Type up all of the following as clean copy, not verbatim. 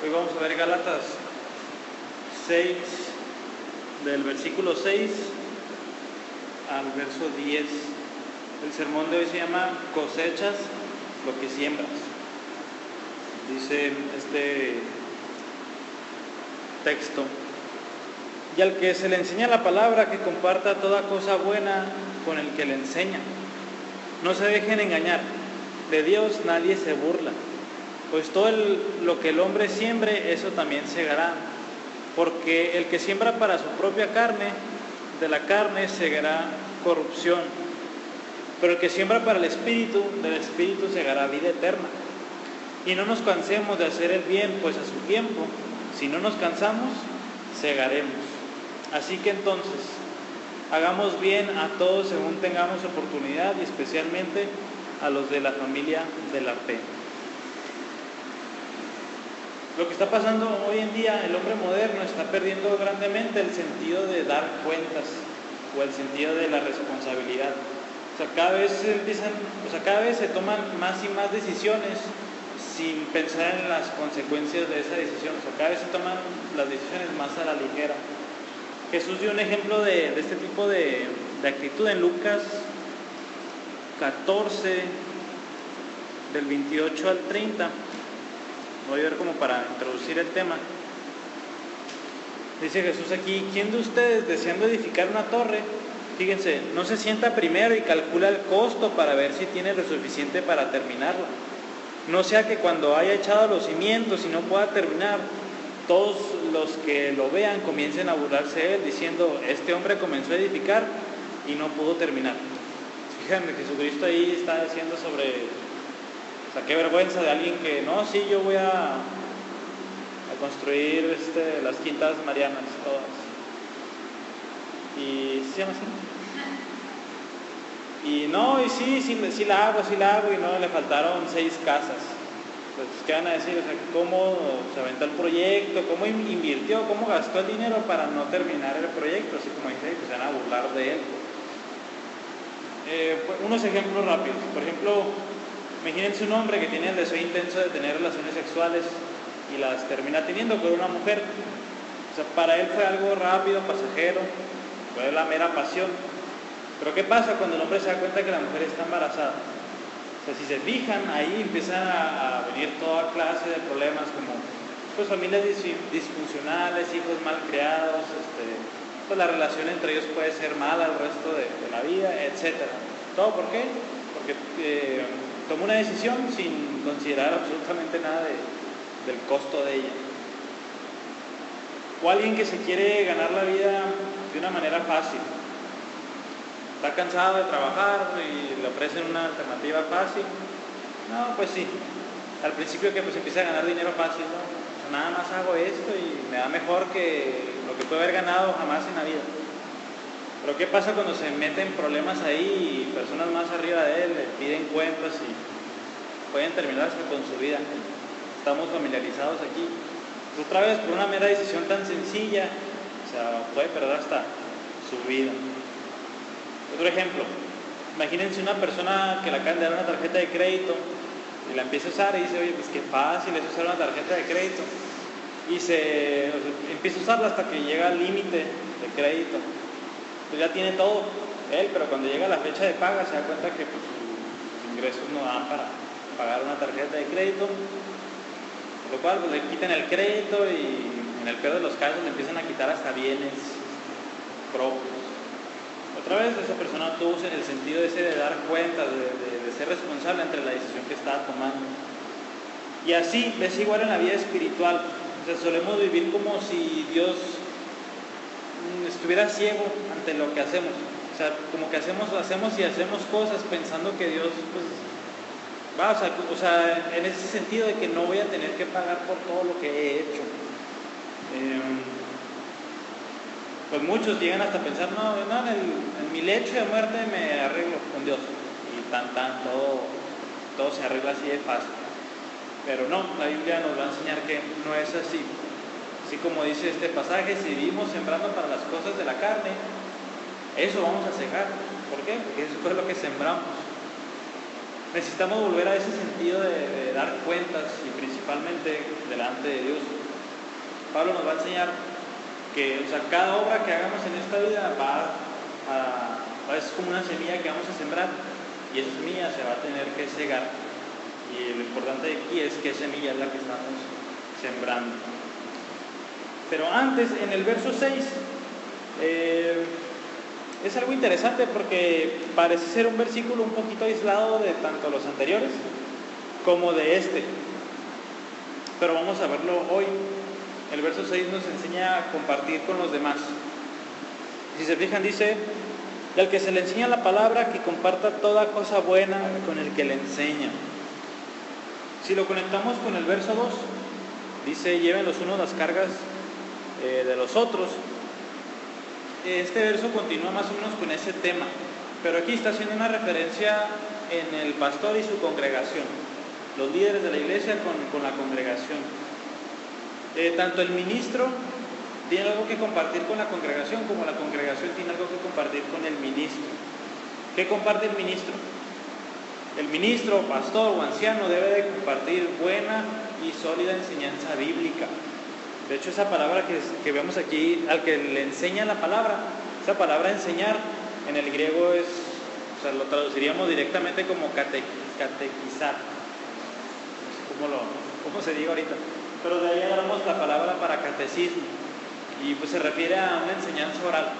Hoy vamos a ver Gálatas 6, del versículo 6 al verso 10. El sermón de hoy se llama Cosechas lo que siembras. Dice este texto: y al que se le enseña la palabra, que comparta toda cosa buena con el que le enseña. No se dejen engañar, de Dios nadie se burla, pues todo lo que el hombre siembre, eso también segará. Porque el que siembra para su propia carne, de la carne segará corrupción. Pero el que siembra para el Espíritu, del Espíritu segará vida eterna. Y no nos cansemos de hacer el bien, pues a su tiempo, si no nos cansamos, segaremos. Así que entonces, hagamos bien a todos según tengamos oportunidad, y especialmente a los de la familia de la fe. Lo que está pasando hoy en día, el hombre moderno está perdiendo grandemente el sentido de dar cuentas o el sentido de la responsabilidad. Cada vez se toman más y más decisiones sin pensar en las consecuencias de esa decisión. Cada vez se toman las decisiones más a la ligera. Jesús dio un ejemplo de este tipo de actitud en Lucas 14, del 28 al 30. Voy a ver como para introducir el tema. Dice Jesús aquí: ¿quién de ustedes, deseando edificar una torre, fíjense, no se sienta primero y calcula el costo para ver si tiene lo suficiente para terminarla? No sea que cuando haya echado los cimientos y no pueda terminar, todos los que lo vean comiencen a burlarse de él, diciendo: este hombre comenzó a edificar y no pudo terminar. Fíjense, Jesucristo ahí está diciendo sobre... qué vergüenza de alguien que, no, sí, yo voy a construir las quintas marianas todas. Y ¿sí se llama así? Y no, y sí la hago, y no, le faltaron 6 casas. Pues, ¿qué van a decir? ¿Cómo se aventó el proyecto? ¿Cómo invirtió? ¿Cómo gastó el dinero para no terminar el proyecto? Así como dice, pues se van a burlar de él. Unos ejemplos rápidos. Por ejemplo, imagínense un hombre que tiene el deseo intenso de tener relaciones sexuales y las termina teniendo con una mujer. Para él fue algo rápido, pasajero, fue la mera pasión. Pero ¿qué pasa cuando el hombre se da cuenta que la mujer está embarazada? Si se fijan, ahí empiezan a venir toda clase de problemas, como pues familias disfuncionales, hijos mal criados, pues la relación entre ellos puede ser mala el resto de la vida, etc. ¿Todo por qué? Porque tomó una decisión sin considerar absolutamente nada del costo de ella. O alguien que se quiere ganar la vida de una manera fácil. Está cansado de trabajar y le ofrecen una alternativa fácil. No, pues sí. Al principio que pues empieza a ganar dinero fácil, ¿no? Nada más hago esto y me da mejor que lo que puede haber ganado jamás en la vida. Pero ¿qué pasa cuando se meten problemas ahí y personas más arriba de él le piden cuentas y pueden terminarse con su vida? Estamos familiarizados aquí. Pues otra vez, por una mera decisión tan sencilla, puede perder hasta su vida. Otro ejemplo, imagínense una persona que le acaban de dar una tarjeta de crédito y la empieza a usar y dice: oye, pues qué fácil es usar una tarjeta de crédito. Y empieza a usarla hasta que llega al límite de crédito. Pues ya tiene todo él, pero cuando llega la fecha de paga se da cuenta que pues, sus ingresos no dan para pagar una tarjeta de crédito, por lo cual pues, le quitan el crédito y en el peor de los casos le empiezan a quitar hasta bienes propios. Otra vez esa persona tuvo el sentido ese de dar cuenta, de ser responsable ante la decisión que estaba tomando. Y así es igual en la vida espiritual. Solemos vivir como si Dios estuviera ciego ante lo que hacemos. Como que hacemos cosas pensando que Dios pues va, en ese sentido de que no voy a tener que pagar por todo lo que he hecho. Pues muchos llegan hasta pensar: no, en mi lecho de muerte me arreglo con Dios. Y todo se arregla así de fácil. Pero no, la Biblia nos va a enseñar que no es así. Así como dice este pasaje, si vivimos sembrando para las cosas de la carne, eso vamos a cegar. ¿Por qué? Porque eso fue lo que sembramos. necesitamos volver a ese sentido de dar cuentas y principalmente delante de Dios. Pablo nos va a enseñar que, o sea, cada obra que hagamos en esta vida es como una semilla que vamos a sembrar y esa semilla se va a tener que cegar. Y lo importante de aquí es qué semilla es la que estamos sembrando. Pero antes, en el verso 6, es algo interesante porque parece ser un versículo un poquito aislado de tanto los anteriores como de este. Pero vamos a verlo hoy. El verso 6 nos enseña a compartir con los demás. Si se fijan, dice: y al que se le enseña la palabra, que comparta toda cosa buena con el que le enseña. Si lo conectamos con el verso 2, dice: lleven los unos las cargas de los otros. Este verso continúa más o menos con ese tema, pero aquí está haciendo una referencia en el pastor y su congregación, los líderes de la iglesia con la congregación. Tanto el ministro tiene algo que compartir con la congregación, como la congregación tiene algo que compartir con el ministro. ¿Qué comparte el ministro? El ministro, pastor o anciano debe de compartir buena y sólida enseñanza bíblica. De hecho, esa palabra que vemos aquí, al que le enseña la palabra, esa palabra enseñar en el griego es, o sea, lo traduciríamos directamente como catequizar. No sé cómo se diga ahorita, pero de ahí agarramos la palabra para catecismo. Y pues se refiere a una enseñanza oral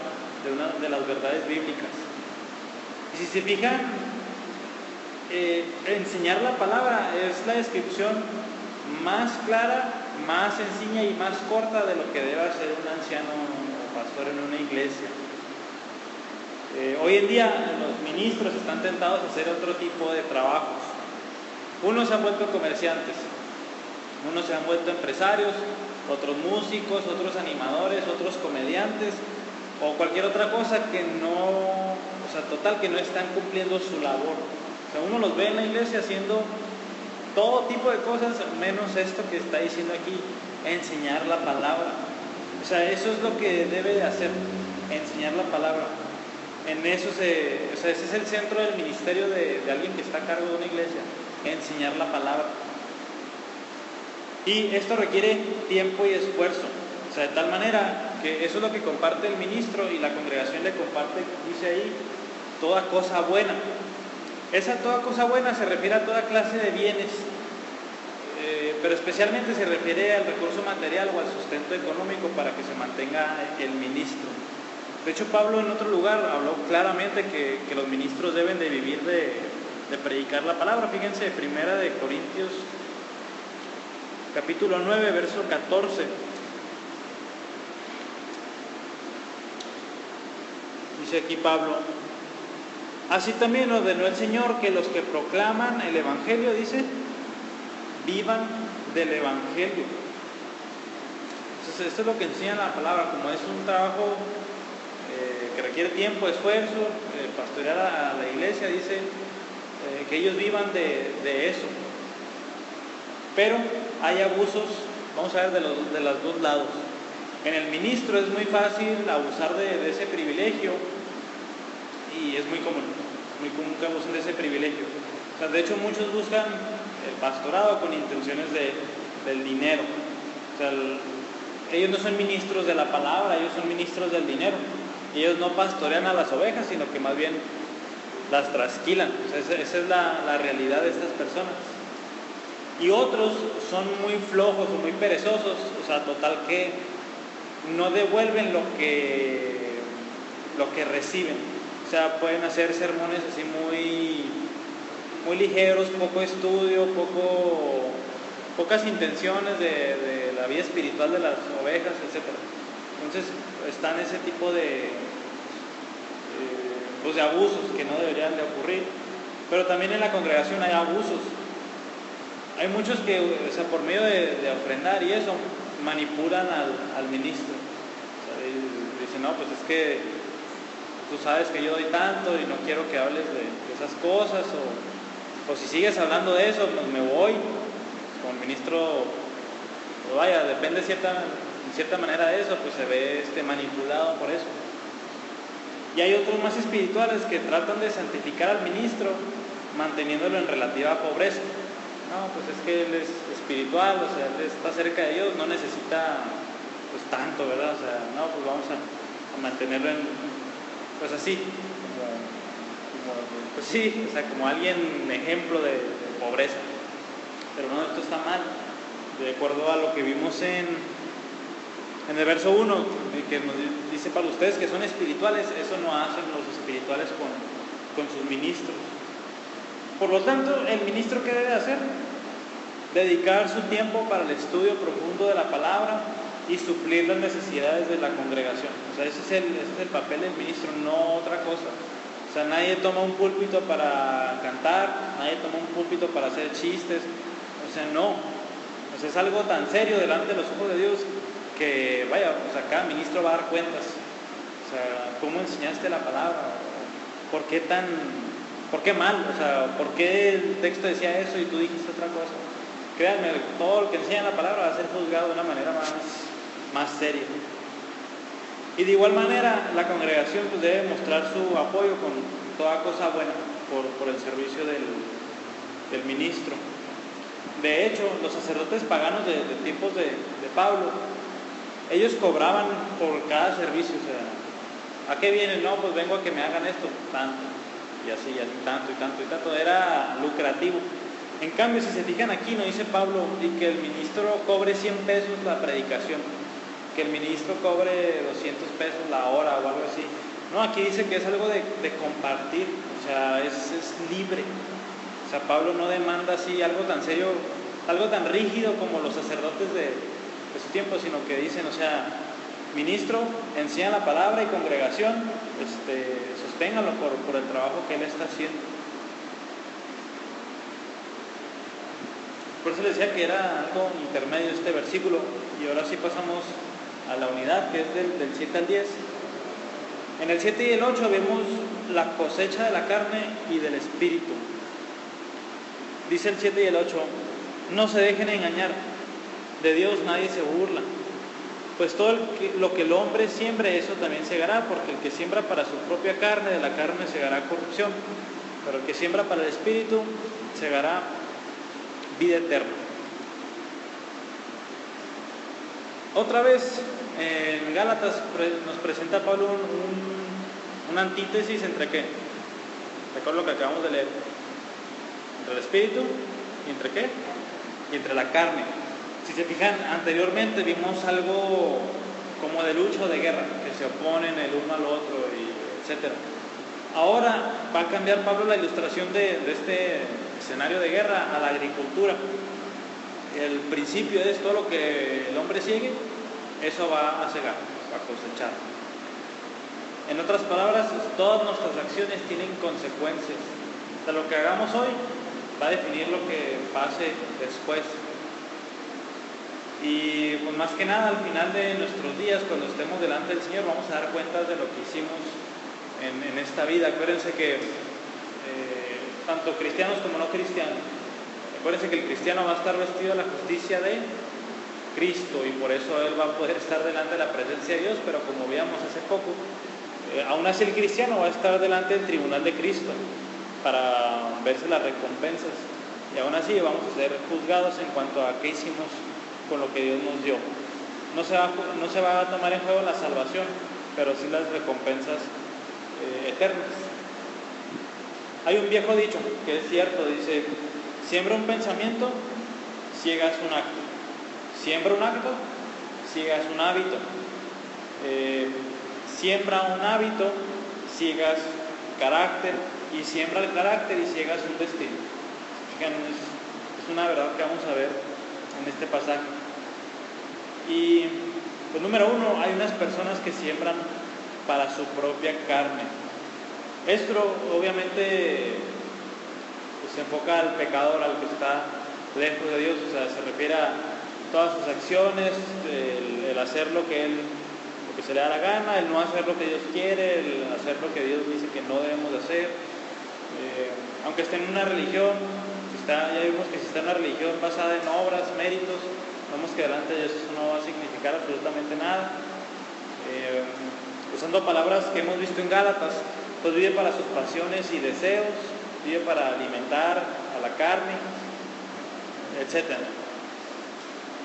de una de las verdades bíblicas. Y si se fijan, enseñar la palabra es la descripción más clara, más sencilla y más corta de lo que debe hacer un anciano o pastor en una iglesia. Hoy en día los ministros están tentados a hacer otro tipo de trabajos. Unos se han vuelto comerciantes, unos se han vuelto empresarios, otros músicos, otros animadores, otros comediantes o cualquier otra cosa que que no están cumpliendo su labor. O sea, uno los ve en la iglesia haciendo todo tipo de cosas, menos esto que está diciendo aquí, enseñar la palabra. O sea, eso es lo que debe de hacer, enseñar la palabra. En eso ese es el centro del ministerio de alguien que está a cargo de una iglesia, enseñar la palabra. Y esto requiere tiempo y esfuerzo. O sea, de tal manera que eso es lo que comparte el ministro y la congregación le comparte, dice ahí, toda cosa buena. Esa toda cosa buena se refiere a toda clase de bienes, pero especialmente se refiere al recurso material o al sustento económico para que se mantenga el ministro. De hecho, Pablo en otro lugar habló claramente que los ministros deben de vivir de predicar la palabra. Fíjense, 1 Corintios capítulo 9, verso 14. Dice aquí Pablo: así también ordenó el Señor que los que proclaman el Evangelio, dice, vivan del Evangelio. Entonces, esto es lo que enseña la palabra, como es un trabajo que requiere tiempo, esfuerzo, pastorear a la iglesia, dice que ellos vivan de eso. Pero hay abusos, vamos a ver, de los dos lados. En el ministro es muy fácil abusar de ese privilegio y es muy común que abusen de ese privilegio. O sea, de hecho, muchos buscan el pastorado con intenciones del dinero. O sea, ellos no son ministros de la palabra, ellos son ministros del dinero. Ellos no pastorean a las ovejas, sino que más bien las trasquilan. O sea, esa es la realidad de estas personas. Y otros son muy flojos o muy perezosos, o sea, total que no devuelven lo que reciben. O sea, pueden hacer sermones así muy ligeros, poco estudio, pocas intenciones de la vida espiritual de las ovejas, etc. Entonces están ese tipo de abusos que no deberían de ocurrir. Pero también en la congregación hay abusos. Hay muchos que, o sea, por medio de ofrendar y eso, manipulan al ministro. O sea, dicen, no, pues es que tú sabes que yo doy tanto y no quiero que hables de esas cosas, o si sigues hablando de eso, pues me voy. Como el ministro, pues vaya, depende en cierta manera de eso, pues se ve manipulado por eso. Y hay otros más espirituales que tratan de santificar al ministro manteniéndolo en relativa pobreza. No, pues es que él es espiritual, o sea, él está cerca de Dios, no necesita pues tanto, ¿verdad? O sea, no, pues vamos a mantenerlo en, pues así, pues sí, o sea, como alguien ejemplo de pobreza. Pero no, esto está mal, de acuerdo a lo que vimos en el verso 1, que nos dice: para ustedes que son espirituales, eso no hacen los espirituales con sus ministros. Por lo tanto, el ministro, ¿qué debe hacer? Dedicar su tiempo para el estudio profundo de la palabra y suplir las necesidades de la congregación. O sea, ese es el papel del ministro, no otra cosa. O sea, nadie toma un púlpito para cantar, nadie toma un púlpito para hacer chistes. O sea, no. O sea, es algo tan serio delante de los ojos de Dios que, vaya, o sea, cada ministro va a dar cuentas. O sea, ¿cómo enseñaste la palabra? ¿Por qué mal? O sea, ¿por qué el texto decía eso y tú dijiste otra cosa? Créanme, todo lo que enseña la palabra va a ser juzgado de una manera más seria. Y de igual manera, la congregación pues debe mostrar su apoyo con toda cosa buena por el servicio del ministro. De hecho, los sacerdotes paganos de tiempos de Pablo, ellos cobraban por cada servicio. O sea, ¿a qué vienen? No, pues vengo a que me hagan esto, tanto, y así, tanto, y tanto, y tanto. Era lucrativo. En cambio, si se fijan aquí, no dice Pablo y que el ministro cobre 100 pesos la predicación, que el ministro cobre 200 pesos la hora o algo así. No, aquí dice que es algo de compartir, o sea, es libre. O sea, Pablo no demanda así algo tan serio, algo tan rígido como los sacerdotes de su tiempo, sino que dicen, o sea, ministro, enseña la palabra y congregación, sosténgalo por el trabajo que él está haciendo. Por eso les decía que era algo intermedio este versículo. Y ahora sí pasamos a la unidad, que es del 7 al 10. En el 7 y el 8 vemos la cosecha de la carne y del espíritu. Dice el 7 y el 8: no se dejen engañar, de Dios nadie se burla, pues todo lo que el hombre siembre, eso también segará, porque el que siembra para su propia carne, de la carne segará corrupción, pero el que siembra para el espíritu segará vida eterna. Otra vez en Gálatas nos presenta Pablo una antítesis entre ¿qué? Recuerdo lo que acabamos de leer. Entre el espíritu y entre ¿qué? Y entre la carne. Si se fijan, anteriormente vimos algo como de lucha o de guerra, que se oponen el uno al otro, etc. Ahora va a cambiar Pablo la ilustración de este escenario de guerra a la agricultura. El principio es todo lo que el hombre sigue, eso va a segar, va a cosechar. En otras palabras, todas nuestras acciones tienen consecuencias. O sea, lo que hagamos hoy va a definir lo que pase después. Y pues más que nada, al final de nuestros días, cuando estemos delante del Señor, vamos a dar cuenta de lo que hicimos en esta vida. Acuérdense que tanto cristianos como no cristianos, acuérdense que el cristiano va a estar vestido de la justicia de Cristo, y por eso él va a poder estar delante de la presencia de Dios. Pero como veíamos hace poco, aún así el cristiano va a estar delante del tribunal de Cristo para verse las recompensas, y aún así vamos a ser juzgados en cuanto a qué hicimos con lo que Dios nos dio. No se va a tomar en juego la salvación, pero sí las recompensas eternas. Hay un viejo dicho que es cierto, dice: siembra un pensamiento, ciegas un acto. Siembra un acto, ciegas un hábito. Siembra un hábito, ciegas carácter, y siembra el carácter y ciegas un destino. Fíjense, es una verdad que vamos a ver en este pasaje. Y pues número uno, hay unas personas que siembran para su propia carne. Esto obviamente pues, se enfoca al pecador, al que está lejos de Dios. O sea, se refiere a todas sus acciones, el hacer lo que se le da la gana, el no hacer lo que Dios quiere, el hacer lo que Dios dice que no debemos de hacer. Aunque esté en una religión, ya vimos que si está en una religión basada en obras, méritos, vemos que delante de Dios eso no va a significar absolutamente nada. Usando palabras que hemos visto en Gálatas, pues vive para sus pasiones y deseos, vive para alimentar a la carne, etc.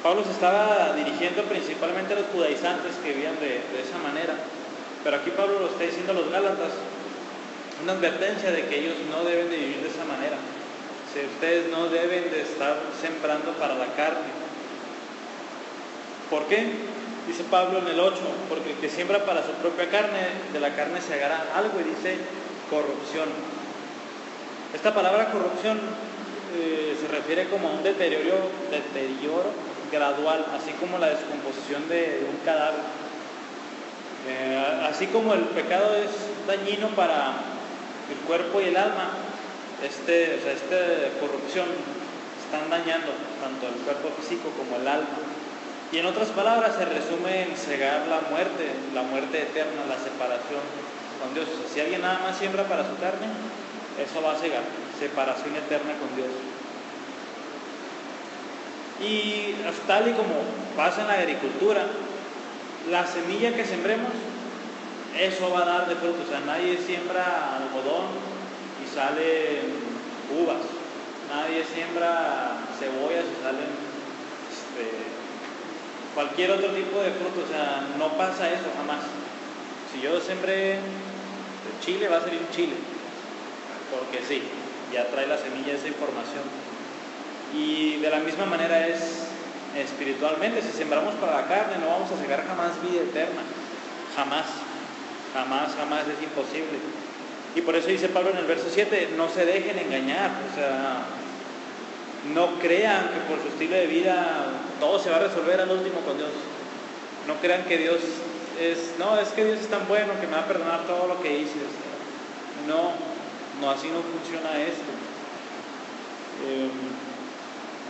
Pablo se estaba dirigiendo principalmente a los judaizantes que vivían de esa manera, pero aquí Pablo lo está diciendo a los gálatas, una advertencia de que ellos no deben de vivir de esa manera. Si ustedes no deben de estar sembrando para la carne. ¿Por qué? Dice Pablo en el 8, porque el que siembra para su propia carne, de la carne se agarra algo, y dice corrupción. Esta palabra corrupción se refiere como a un deterioro gradual, así como la descomposición de un cadáver. Así como el pecado es dañino para el cuerpo y el alma, esta corrupción están dañando tanto el cuerpo físico como el alma. Y en otras palabras se resume en cegar la muerte eterna, la separación con Dios. O sea, si alguien nada más siembra para su carne, eso va a cegar, separación eterna con Dios. Y tal y como pasa en la agricultura, la semilla que sembremos, eso va a dar de fruto. O sea, nadie siembra algodón y salen uvas, nadie siembra cebollas y salen cualquier otro tipo de fruto. O sea, no pasa eso jamás. Si yo sembré chile, va a salir un chile, porque sí, ya trae la semilla esa información. Y de la misma manera es espiritualmente. Si sembramos para la carne, no vamos a cegar jamás vida eterna, jamás, es imposible. Y por eso dice Pablo en el verso 7, no se dejen engañar. O sea, no crean que por su estilo de vida todo se va a resolver al último con Dios. No crean que Dios es que Dios es tan bueno que me va a perdonar todo lo que hice. No, así no funciona esto.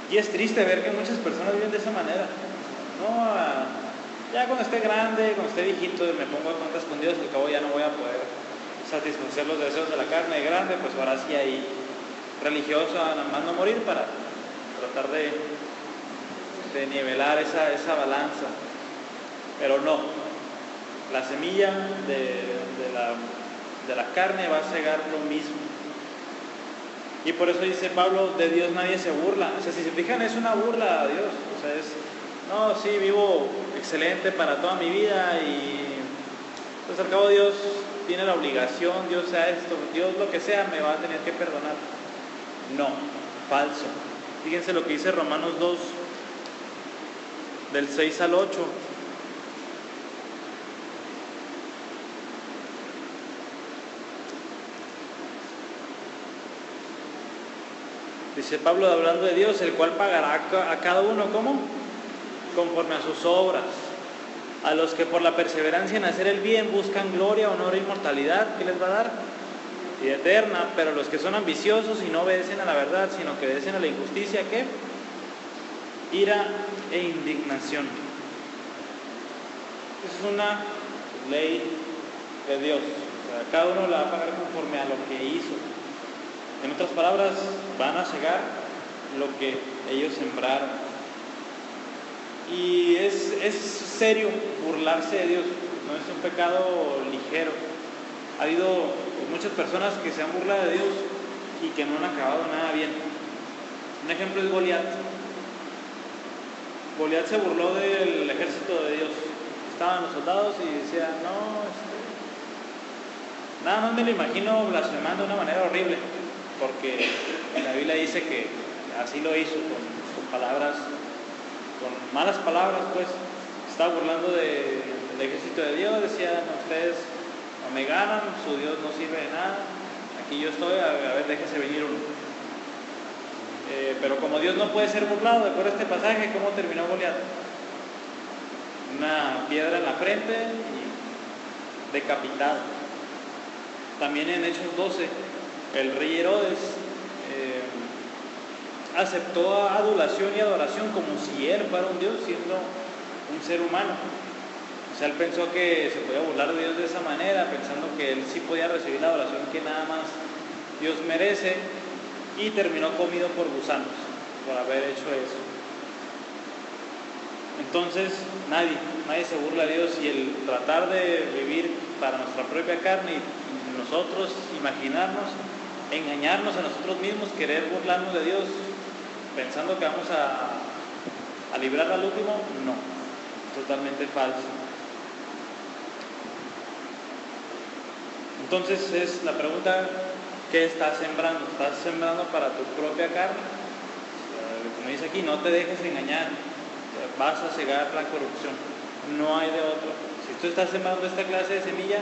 Y es triste ver que muchas personas viven de esa manera. Ya cuando esté grande, cuando esté viejito, me pongo a cuentas con Dios, al cabo ya no voy a poder satisfacer los deseos de la carne de grande, pues ahora sí ahí religioso, nada más no morir, para tratar de nivelar esa balanza. Pero no, la semilla de la carne va a cegar lo mismo. Y por eso dice Pablo, de Dios nadie se burla. O sea, si se fijan, es una burla a Dios. O sea, sí, vivo excelente para toda mi vida y pues al cabo Dios tiene la obligación, Dios lo que sea me va a tener que perdonar. No, falso. Fíjense lo que dice Romanos 2, del 6 al 8. Dice Pablo, hablando de Dios, el cual pagará a cada uno, ¿cómo? Conforme a sus obras. A los que por la perseverancia en hacer el bien buscan gloria, honor e inmortalidad, ¿qué les va a dar? Vida eterna. Pero los que son ambiciosos y no obedecen a la verdad, sino que obedecen a la injusticia, ¿qué? Ira e indignación. Es una ley de Dios. O sea, cada uno la va a pagar conforme a lo que hizo. En otras palabras, van a cegar lo que ellos sembraron. Y es serio burlarse de Dios, no es un pecado ligero. Ha habido muchas personas que se han burlado de Dios y que no han acabado nada bien. Un ejemplo es Goliat. Goliat se burló del ejército de Dios. Estaban los soldados y decía, nada más me lo imagino blasfemando de una manera horrible, porque la Biblia dice que así lo hizo, con palabras, con malas palabras, pues. Estaba burlando del ejército de Dios, decía, ustedes no me ganan, su Dios no sirve de nada, aquí yo estoy, a ver, déjese venir uno. Pero como Dios no puede ser burlado, de acuerdo a este pasaje, ¿cómo terminó Goliat? Una piedra en la frente y decapitado. También en Hechos 12, el rey Herodes aceptó adulación y adoración como si él fuera un Dios, siendo un ser humano. O sea, él pensó que se podía burlar de Dios de esa manera, pensando que él sí podía recibir la adoración que nada más Dios merece, y terminó comido por gusanos por haber hecho eso. Entonces nadie se burla de Dios, y el tratar de vivir para nuestra propia carne y nosotros imaginarnos engañarnos a nosotros mismos, querer burlarnos de Dios, pensando que vamos a librar al último, no, totalmente falso. Entonces es la pregunta, ¿qué estás sembrando? ¿Estás sembrando para tu propia carne? Como dice aquí, no te dejes engañar, vas a cegar la corrupción, no hay de otro. Si tú estás sembrando esta clase de semilla,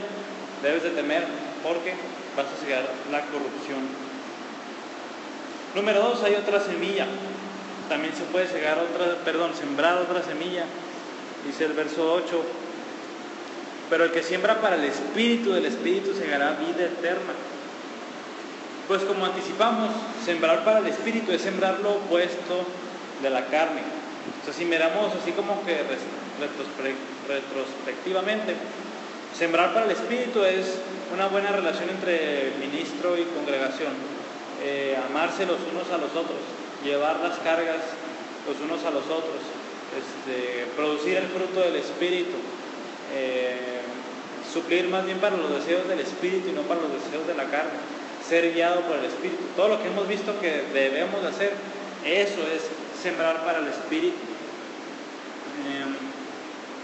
debes de temer porque vas a cegar la corrupción. Número 2, hay otra semilla. También se puede sembrar otra semilla. Dice el verso 8, pero el que siembra para el Espíritu, del Espíritu segará vida eterna. Pues como anticipamos, sembrar para el Espíritu es sembrar lo opuesto de la carne. Entonces, si miramos así como que retrospectivamente, sembrar para el Espíritu es una buena relación entre ministro y congregación, amarse los unos a los otros, llevar las cargas los unos a los otros, producir el fruto del Espíritu, suplir más bien para los deseos del Espíritu y no para los deseos de la carne, ser guiado por el Espíritu. Todo lo que hemos visto que debemos hacer, eso es sembrar para el Espíritu.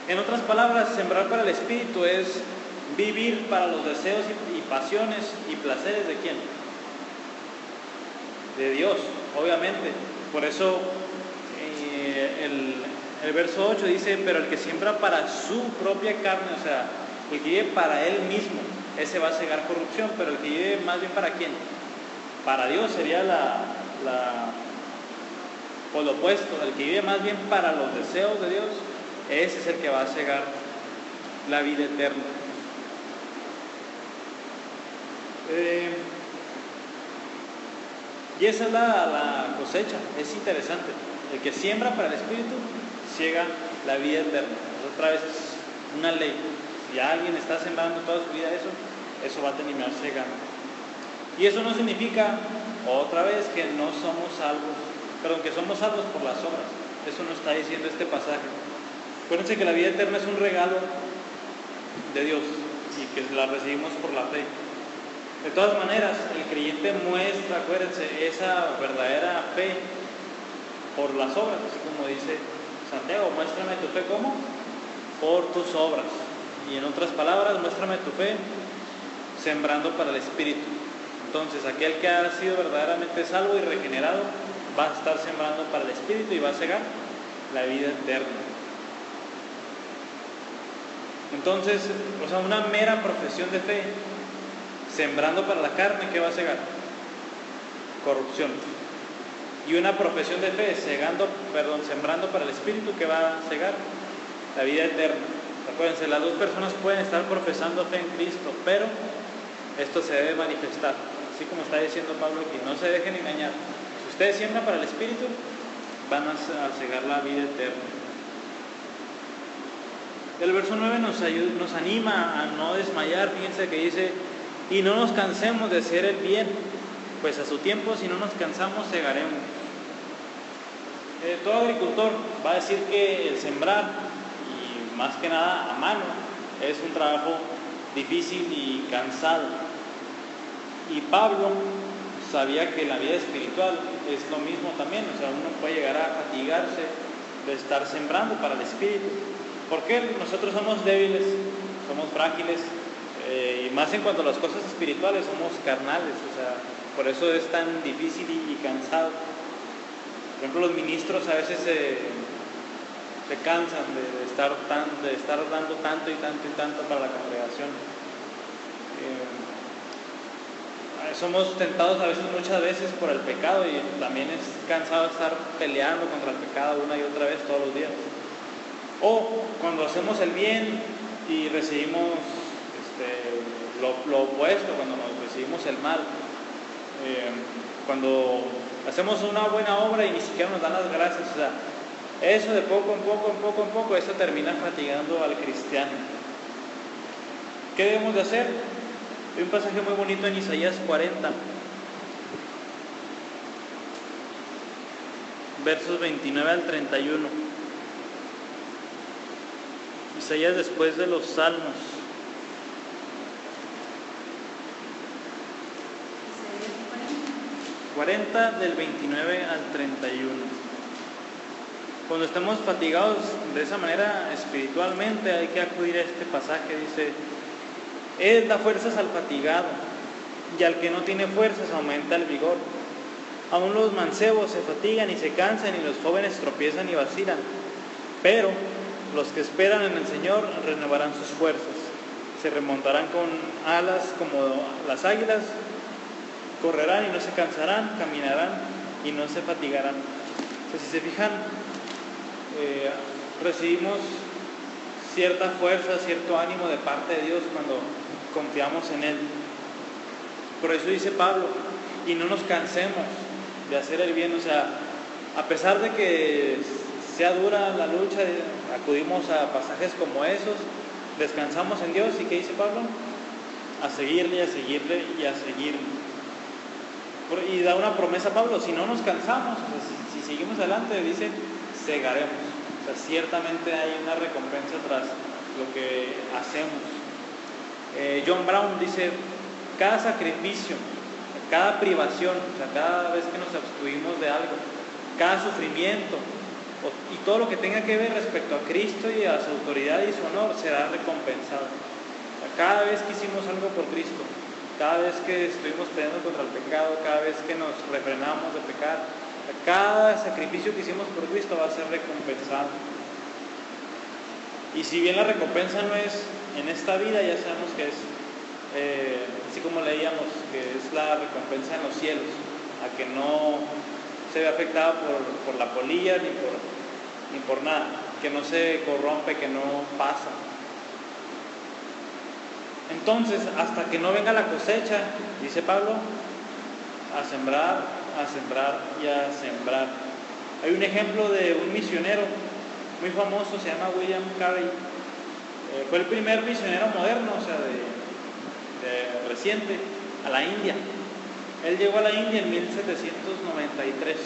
En otras palabras, sembrar para el Espíritu es vivir para los deseos y pasiones y placeres de ¿quién? De Dios, obviamente. Por eso el verso 8 dice, pero el que siembra para su propia carne, o sea, el que vive para él mismo, ese va a cegar corrupción, pero el que vive más bien para ¿quién? Para Dios sería por lo opuesto, el que vive más bien para los deseos de Dios, ese es el que va a cegar la vida eterna. Y esa es la cosecha, es interesante. El que siembra para el Espíritu, ciega la vida eterna. Otra vez es una ley. Si alguien está sembrando toda su vida eso va a terminar cegando. Y eso no significa, otra vez, que no somos salvos, perdón, que somos salvos por las obras. Eso no está diciendo este pasaje. Acuérdense que la vida eterna es un regalo de Dios y que la recibimos por la fe. De todas maneras, el creyente muestra, acuérdense, esa verdadera fe por las obras, así como dice Santiago, muéstrame tu fe, ¿cómo? Por tus obras. Y en otras palabras, muéstrame tu fe sembrando para el Espíritu. Entonces, aquel que ha sido verdaderamente salvo y regenerado va a estar sembrando para el Espíritu y va a cegar la vida eterna. Entonces, una mera profesión de fe sembrando para la carne, ¿qué va a cegar? Corrupción. Y una profesión de fe sembrando para el Espíritu, ¿qué va a cegar? La vida eterna. Acuérdense, las dos personas pueden estar profesando fe en Cristo, pero esto se debe manifestar, así como está diciendo Pablo aquí, no se dejen engañar. Si ustedes siembran para el Espíritu, van a cegar la vida eterna. El verso 9 nos anima a no desmayar. Fíjense que dice, y no nos cansemos de hacer el bien, pues a su tiempo, si no nos cansamos, segaremos. Todo agricultor va a decir que el sembrar, y más que nada a mano, es un trabajo difícil y cansado. Y Pablo sabía que la vida espiritual es lo mismo también, uno puede llegar a fatigarse de estar sembrando para el Espíritu. Porque nosotros somos débiles, somos frágiles, y más en cuanto a las cosas espirituales, somos carnales, por eso es tan difícil y cansado. Por ejemplo, los ministros a veces se cansan de estar dando tanto y tanto para la congregación. Somos tentados muchas veces por el pecado, y también es cansado estar peleando contra el pecado una y otra vez todos los días. O cuando hacemos el bien y recibimos lo opuesto, cuando nos recibimos el mal, cuando hacemos una buena obra y ni siquiera nos dan las gracias, eso de poco en poco, eso termina fatigando al cristiano. ¿Qué debemos de hacer? Hay un pasaje muy bonito en Isaías 40, versos 29 al 31. Isaías después de los Salmos. Isaías 40 del 29 al 31. Cuando estemos fatigados de esa manera espiritualmente, hay que acudir a este pasaje. Dice: Él da fuerzas al fatigado, y al que no tiene fuerzas aumenta el vigor. Aún los mancebos se fatigan y se cansan, y los jóvenes tropiezan y vacilan. Pero los que esperan en el Señor renovarán sus fuerzas. Se remontarán con alas como las águilas, correrán y no se cansarán, caminarán y no se fatigarán. Entonces, si se fijan, recibimos cierta fuerza, cierto ánimo de parte de Dios cuando confiamos en Él. Por eso dice Pablo: y no nos cansemos de hacer el bien. O sea, a pesar de que sea dura la lucha, acudimos a pasajes como esos, descansamos en Dios. ¿Y qué dice Pablo? A seguirle, a seguirle y a seguirle. Y da una promesa a Pablo: si no nos cansamos, o sea, si seguimos adelante, dice, segaremos. O sea, ciertamente hay una recompensa tras lo que hacemos. John Brown dice: cada sacrificio, cada privación, o sea, cada vez que nos abstuvimos de algo, cada sufrimiento y todo lo que tenga que ver respecto a Cristo y a su autoridad y su honor será recompensado. O sea, cada vez que hicimos algo por Cristo, cada vez que estuvimos peleando contra el pecado, cada vez que nos refrenamos de pecar, cada sacrificio que hicimos por Cristo va a ser recompensado. Y si bien la recompensa no es en esta vida, ya sabemos que es, así como leíamos, que es la recompensa en los cielos, a que no se ve afectada por la polilla ni por nada, que no se corrompe, que no pasa. Entonces, hasta que no venga la cosecha, dice Pablo, a sembrar y a sembrar. Hay un ejemplo de un misionero muy famoso, se llama William Carey. Fue el primer misionero moderno, o sea, de reciente, a la India. Él llegó a la India en 1793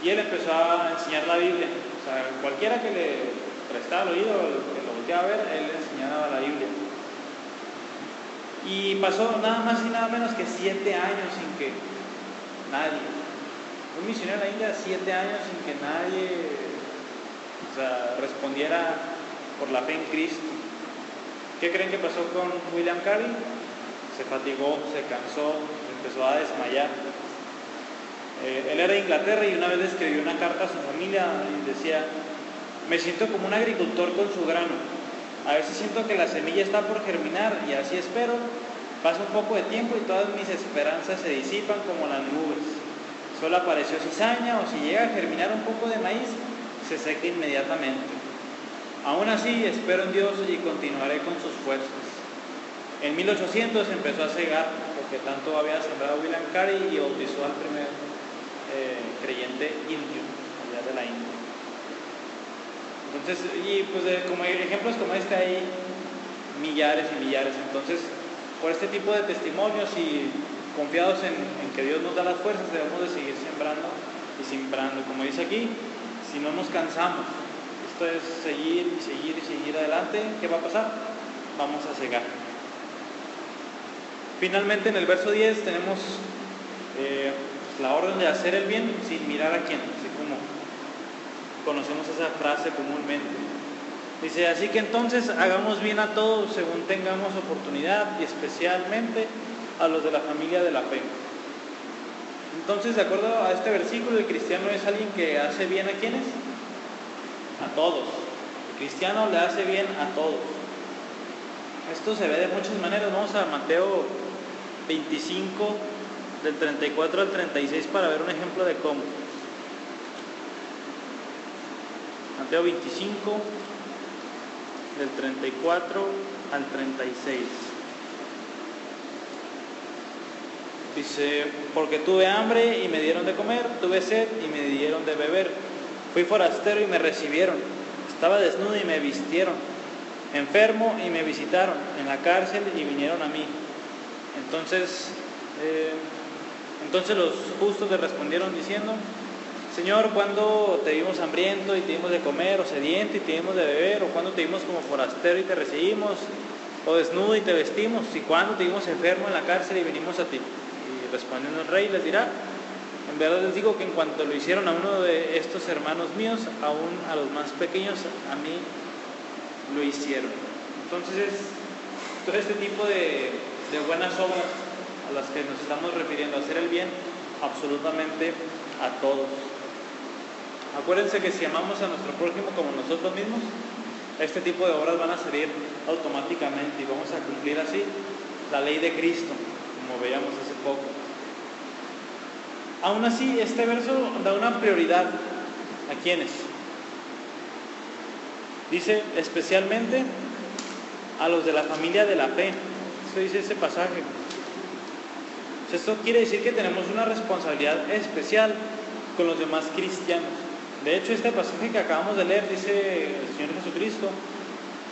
y él empezó a enseñar la Biblia. O sea, cualquiera que le prestaba el oído, que lo volteaba a ver, él le enseñaba la Biblia. Y pasó nada más y nada menos que 7 años sin que nadie, un misionero en la India, 7 años sin que nadie, o sea, respondiera por la fe en Cristo. ¿Qué creen que pasó con William Carey? Se fatigó, se cansó, empezó a desmayar. Él era de Inglaterra y una vez le escribió una carta a su familia y decía: me siento como un agricultor con su grano. A veces siento que la semilla está por germinar y así espero. Pasa un poco de tiempo y todas mis esperanzas se disipan como las nubes. Solo apareció cizaña, o si llega a germinar un poco de maíz, se seca inmediatamente. Aún así, espero en Dios y continuaré con sus fuerzas. En 1800 empezó a cegar, porque tanto había sembrado William Carey, y bautizó al primer creyente indio, allá de la India. Entonces, y pues como ejemplos como este hay millares y millares. Entonces, por este tipo de testimonios y confiados en que Dios nos da las fuerzas, debemos de seguir sembrando y sembrando. Como dice aquí, si no nos cansamos, esto es seguir y seguir y seguir adelante, ¿qué va a pasar? Vamos a cegar. Finalmente, en el verso 10 tenemos la orden de hacer el bien sin mirar a quién, así como conocemos esa frase comúnmente. Dice: así que entonces hagamos bien a todos según tengamos oportunidad, y especialmente a los de la familia de la fe. Entonces, de acuerdo a este versículo, el cristiano es alguien que hace bien a ¿quiénes? A todos. El cristiano le hace bien a todos. Esto se ve de muchas maneras. Vamos a Mateo 25, del 34 al 36, para ver un ejemplo de cómo. Mateo 25, del 34 al 36. Dice: porque tuve hambre y me dieron de comer, tuve sed y me dieron de beber, fui forastero y me recibieron, estaba desnudo y me vistieron, enfermo y me visitaron, en la cárcel y vinieron a mí. Entonces los justos le respondieron diciendo: Señor, ¿cuándo te vimos hambriento y te dimos de comer, o sediento y te dimos de beber? ¿O cuándo te vimos como forastero y te recibimos, o desnudo y te vestimos? ¿Y cuándo te vimos enfermo en la cárcel y vinimos a ti? Y respondiendo el rey les dirá: En verdad les digo que en cuanto lo hicieron a uno de estos hermanos míos, aún a los más pequeños, a mí lo hicieron. Entonces, todo este tipo de buenas obras a las que nos estamos refiriendo, hacer el bien absolutamente a todos. Acuérdense que si amamos a nuestro prójimo como nosotros mismos, este tipo de obras van a salir automáticamente y vamos a cumplir así la ley de Cristo, como veíamos hace poco. Aún así, este verso da una prioridad a quienes. Dice especialmente a los de la familia de la fe. Eso dice ese pasaje. Esto quiere decir que tenemos una responsabilidad especial con los demás cristianos. De hecho, este pasaje que acabamos de leer, dice el Señor Jesucristo,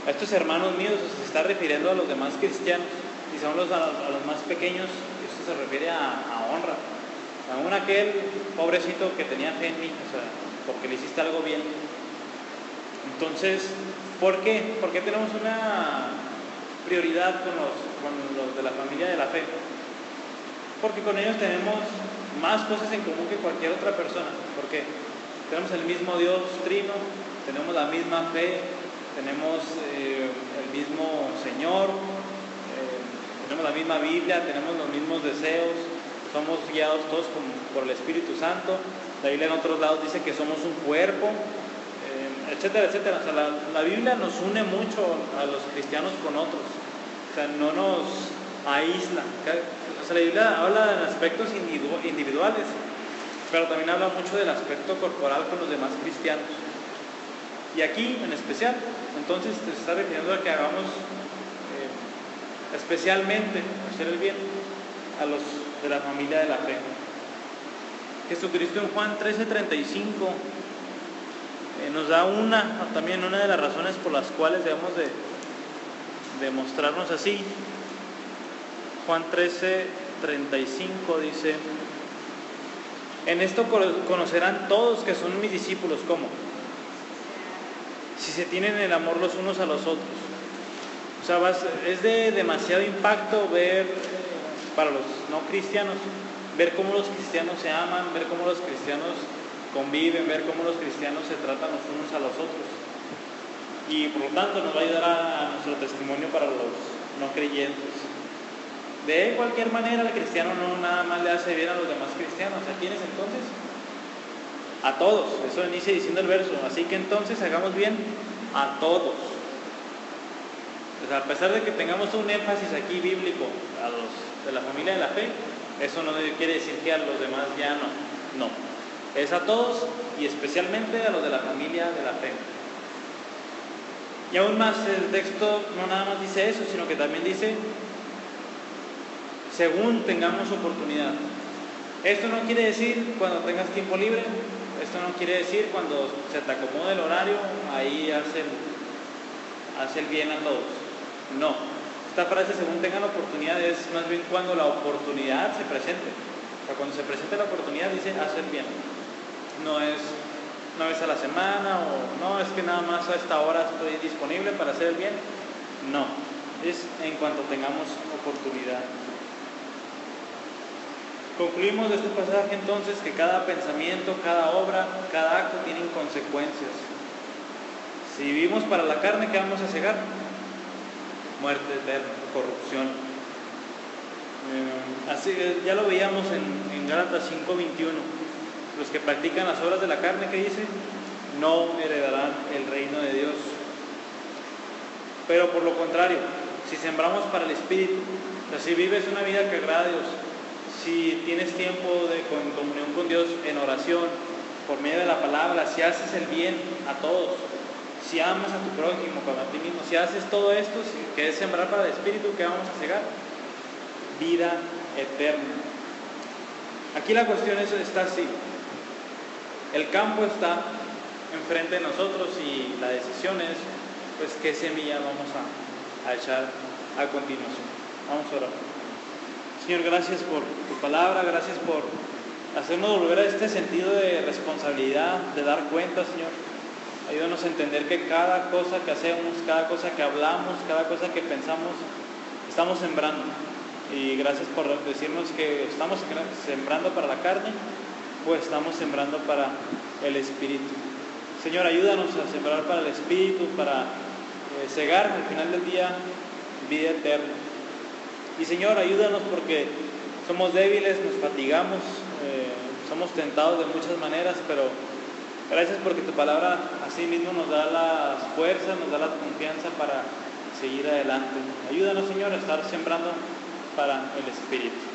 a estos hermanos míos se está refiriendo a los demás cristianos, y son a los más pequeños. Esto se refiere a honra. Aún aquel pobrecito que tenía fe en mí, o sea, porque le hiciste algo bien. Entonces, ¿por qué? ¿Por qué tenemos una prioridad con los de la familia de la fe? Porque con ellos tenemos más cosas en común que cualquier otra persona. ¿Por qué? Tenemos el mismo Dios trino, tenemos la misma fe, tenemos el mismo Señor, tenemos la misma Biblia, tenemos los mismos deseos, somos guiados todos por el Espíritu Santo. La Biblia en otros lados dice que somos un cuerpo, etcétera, etcétera. O sea, la Biblia nos une mucho a los cristianos con otros. O sea, no nos aísla. O sea, la Biblia habla en aspectos individuales, pero también habla mucho del aspecto corporal con los demás cristianos. Y aquí, en especial, entonces se está refiriendo a que hagamos especialmente hacer el bien a los de la familia de la fe. Jesucristo en Juan 13:35 nos da también una de las razones por las cuales debemos de mostrarnos así. Juan 13:35 dice: en esto conocerán todos que son mis discípulos. ¿Cómo? Si se tienen el amor los unos a los otros. O sea, es de demasiado impacto ver, para los no cristianos, ver cómo los cristianos se aman, ver cómo los cristianos conviven, ver cómo los cristianos se tratan los unos a los otros. Y por lo tanto nos va a ayudar a nuestro testimonio para los no creyentes. De cualquier manera, el cristiano no nada más le hace bien a los demás cristianos. ¿A quiénes entonces? A todos. Eso inicia diciendo el verso. Así que entonces hagamos bien a todos. O sea, a pesar de que tengamos un énfasis aquí bíblico a los de la familia de la fe, eso no quiere decir que a los demás ya no. No. Es a todos y especialmente a los de la familia de la fe. Y aún más, el texto no nada más dice eso, sino que también dice: según tengamos oportunidad. Esto no quiere decir cuando tengas tiempo libre, esto no quiere decir cuando se te acomode el horario, ahí haz el bien a todos. No, esta frase según tengan oportunidad es más bien cuando la oportunidad se presente. O sea, cuando se presente la oportunidad dice haz el bien. No es una vez a la semana o no, es que nada más a esta hora estoy disponible para hacer el bien. No, es en cuanto tengamos oportunidad. Concluimos de este pasaje entonces que cada pensamiento, cada obra, cada acto tienen consecuencias. Si vivimos para la carne, ¿qué vamos a cegar? Muerte eterna, corrupción. Así ya lo veíamos en Gálatas 5:21. Los que practican las obras de la carne, ¿qué dice? No heredarán el reino de Dios. Pero por lo contrario, si sembramos para el Espíritu, o sea, si vives una vida que agrada a Dios, si tienes tiempo en comunión con Dios en oración, por medio de la palabra, si haces el bien a todos, si amas a tu prójimo como a ti mismo, si haces todo esto, que es sembrar para el Espíritu, ¿qué vamos a cegar? Vida eterna. Aquí la cuestión está así. El campo está enfrente de nosotros y la decisión es, pues, qué semilla vamos a echar a continuación. Vamos a orar. Señor, gracias por tu palabra, gracias por hacernos volver a este sentido de responsabilidad, de dar cuenta, Señor. Ayúdanos a entender que cada cosa que hacemos, cada cosa que hablamos, cada cosa que pensamos, estamos sembrando. Y gracias por decirnos que estamos sembrando para la carne, o estamos sembrando para el Espíritu. Señor, ayúdanos a sembrar para el Espíritu, para cegar al final del día vida eterna. Y Señor, ayúdanos porque somos débiles, nos fatigamos, somos tentados de muchas maneras, pero gracias porque tu palabra así mismo nos da las fuerzas, nos da la confianza para seguir adelante. Ayúdanos, Señor, a estar sembrando para el Espíritu.